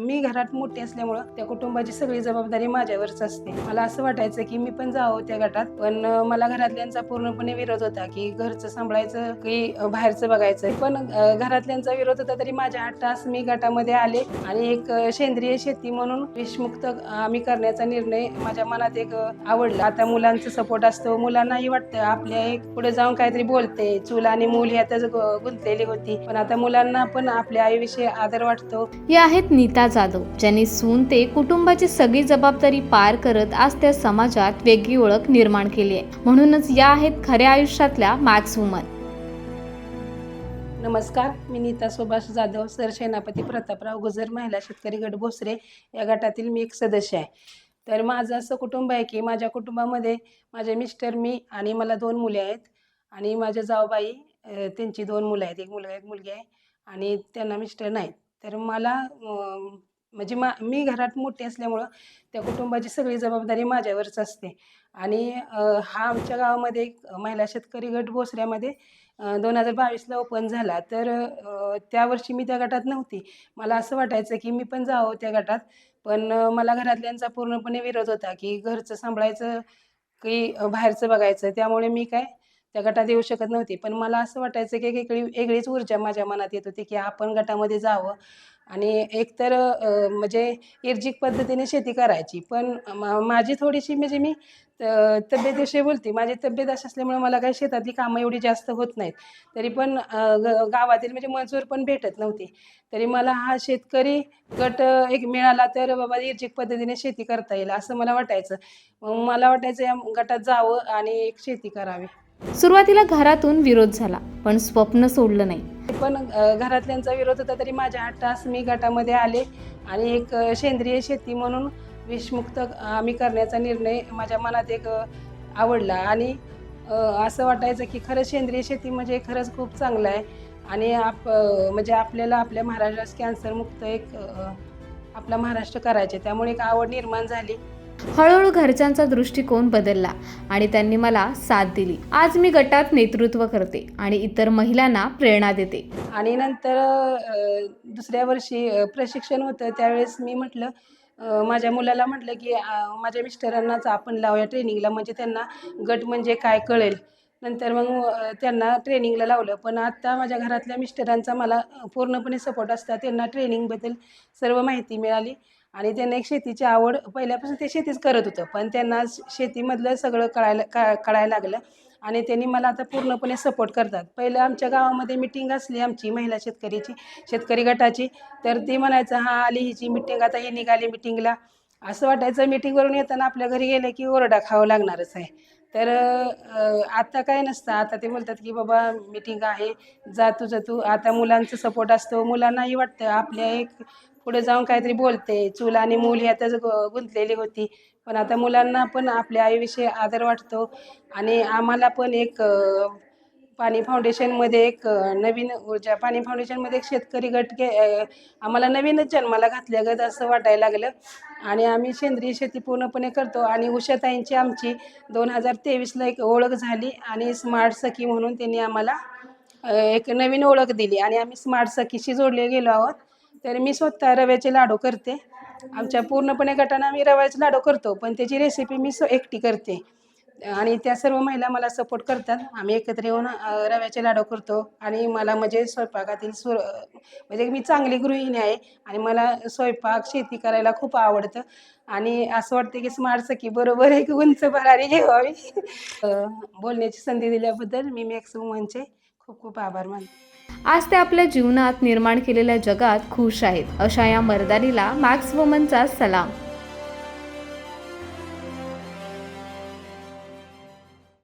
मी घरात मोठी असल्यामुळं त्या कुटुंबाची सगळी जबाबदारी माझ्यावरच असते. मला असं वाटायचं की मी पण जावं त्या गटात, पण मला घरातल्यांचा पूर्णपणे विरोध होता की घरचं सांभाळायचं की बाहेरचं बघायचं. पण घरातल्यांचा विरोध होता तरी माझ्या हट्टास मी गटामध्ये आले आणि एक सेंद्रिय शेती म्हणून विषमुक्त आम्ही करण्याचा निर्णय माझ्या मनात एक आवडला. आता मुलांचा सपोर्ट असतो, मुलांनाही वाटतं आपल्या एक पुढे जाऊन काहीतरी बोलते, चूल आणि मूल ह्यातच गुंतलेली होती, पण आता मुलांना पण आपल्या आईविषयी आदर वाटतो. या आहेत नीता जाधव, ज्यांनी सून ते कुटुंबाची सगळी जबाबदारी पार करत आज त्या समाजात वेगळी ओळख निर्माण केली आहे. म्हणूनच या आहेत खऱ्या आयुष्यातल्या मॅक्स वुमन. नमस्कार, मी नीता सुभाष जाधव, सरसेनापती प्रतापराव गुजर महिला शेतकरी गट भोसरे या गटातील मी एक सदस्य आहे. तर माझं असं कुटुंब आहे की माझ्या कुटुंबामध्ये माझे मिस्टर, मी आणि मला 2 मुले आहेत आणि माझ्या जाऊबाई, त्यांची 2 मुलं आहेत, एक मुलगा एक मुलगी आहे आणि त्यांना मिस्टर नाहीत. तर मला म्हणजे मी घरात मोठी असल्यामुळं त्या कुटुंबाची सगळी जबाबदारी माझ्यावरच असते आणि हा आमच्या गावामध्ये एक महिला शेतकरी गट भोसऱ्यामध्ये 2022ला ओपन झाला. तर त्या वर्षी मी त्या गटात नव्हती. मला असं वाटायचं की मी पण जावं त्या गटात, पण मला घरातल्यांचा पूर्णपणे विरोध होता की घरचं सांभाळायचं की बाहेरचं बघायचं. त्यामुळे मी काय त्या गटात येऊ शकत नव्हते. पण मला असं वाटायचं की वेगळीच ऊर्जा माझ्या मनात येत होती की आपण गटामध्ये जावं आणि एकतर म्हणजे इर्जिक पद्धतीने शेती करायची. पण माझी थोडीशी म्हणजे मी तब्येतीविषयी बोलते. माझी तब्येत अशी असल्यामुळे मला काही शेतातली कामं एवढी जास्त होत नाहीत. तरी पण गावातील म्हणजे मजूर पण भेटत नव्हते. तरी मला हा शेतकरी गट एक मिळाला तर बाबा इर्जिक पद्धतीने शेती करता येईल असं मला वाटायचं. मग मला वाटायचं या गटात जावं आणि एक शेती करावी. सुरुवातीला घरातून विरोध झाला, पण स्वप्न सोडलं नाही. पण घरातल्यांचा विरोध होता तरी माझ्या हट्टास मी गटामध्ये आले आणि एक सेंद्रिय शेती म्हणून विषमुक्त आम्ही करण्याचा निर्णय माझ्या मनात एक आवडला आणि असं वाटायचं की खरंच सेंद्रिय शेती म्हणजे खरंच खूप चांगलं आहे आणि म्हणजे आपल्याला आपल्या महाराष्ट्रास कॅन्सरमुक्त एक आपला महाराष्ट्र करायचे, त्यामुळे एक आवड निर्माण झाली. हळूहळू घरच्यांचा दृष्टिकोन बदलला आणि त्यांनी मला साथ दिली. आज मी गटात नेतृत्व करते आणि इतर महिलांना प्रेरणा देते. आणि नंतर दुसऱ्या वर्षी प्रशिक्षण होतं त्यावेळेस मी म्हटलं, माझ्या मुलाला म्हटलं की माझ्या मिस्टरांनाच आपण लावूया ट्रेनिंगला, म्हणजे त्यांना गट म्हणजे काय कळेल. नंतर मग त्यांना ट्रेनिंगला लावलं. पण आत्ता माझ्या घरातल्या मिस्टरांचा मला पूर्णपणे सपोर्ट असता. त्यांना ट्रेनिंगबद्दल सर्व माहिती मिळाली आणि त्यांना एक शेतीची आवड, पहिल्यापासून ते शेतीच करत होतं, पण त्यांना शेतीमधलं सगळं कळायला लागलं आणि त्यांनी मला आता पूर्णपणे सपोर्ट करतात. पहिलं आमच्या गावामध्ये मिटिंग असली आमची महिला शेतकरी गटाची, तर ती म्हणायचं हां आली हिची मिटिंग, आता ही निघाली मिटिंगला. असं वाटायचं मिटिंगवरून येताना आपल्या घरी गेलं की ओरडा खावं लागणारच आहे. तर आता काय नसतं. आता ते बोलतात की बाबा मिटिंग आहे, जा तुझं तू. आता मुलांचा सपोर्ट असतो, मुलांनाही वाटतं आपल्या एक पुढे जाऊन काहीतरी बोलते, चूल आणि मूल ह्यातच गुंतलेली होती. पण आता मुलांना पण आपल्या आईविषयी आदर वाटतो आणि आम्हाला पण एक पाणी फाउंडेशनमध्ये एक नवीन ऊर्जा, पाणी फाउंडेशनमध्ये एक शेतकरी गट आम्हाला नवीनच जन्माला घातल्यागत असं वाटायला लागलं आणि आम्ही सेंद्रिय शेती पूर्णपणे करतो आणि उषाताईंची आमची 2023ला एक ओळख झाली आणि स्मार्ट सखी म्हणून त्यांनी आम्हाला एक नवीन ओळख दिली आणि आम्ही स्मार्ट सखीशी जोडले गेलो आहोत. तर मी स्वतः रव्याचे लाडू करते. आमच्या पूर्णपणे गटानं आम्ही रव्याचे लाडू करतो, पण त्याची रेसिपी मी एकटी करते आणि त्या सर्व महिला मला सपोर्ट करतात. आम्ही एकत्र येऊन रव्याचे लाडू करतो आणि मला म्हणजे स्वयंपाकातील म्हणजे मी चांगली गृहिणी आहे आणि मला स्वयंपाक, शेती करायला खूप आवडतं आणि असं वाटतं की स्मार्ट सखी बरोबर एक उंच भरारी घ्यावी. बोलण्याची संधी दिल्याबद्दल मी मॅक्स वुमनचे खूप खूप आभार मानते. आज ते आपल्या जीवनात निर्माण केलेल्या जगात खुश आहेत. अशा या मर्दानीला मॅक्स वुमनचा सलाम.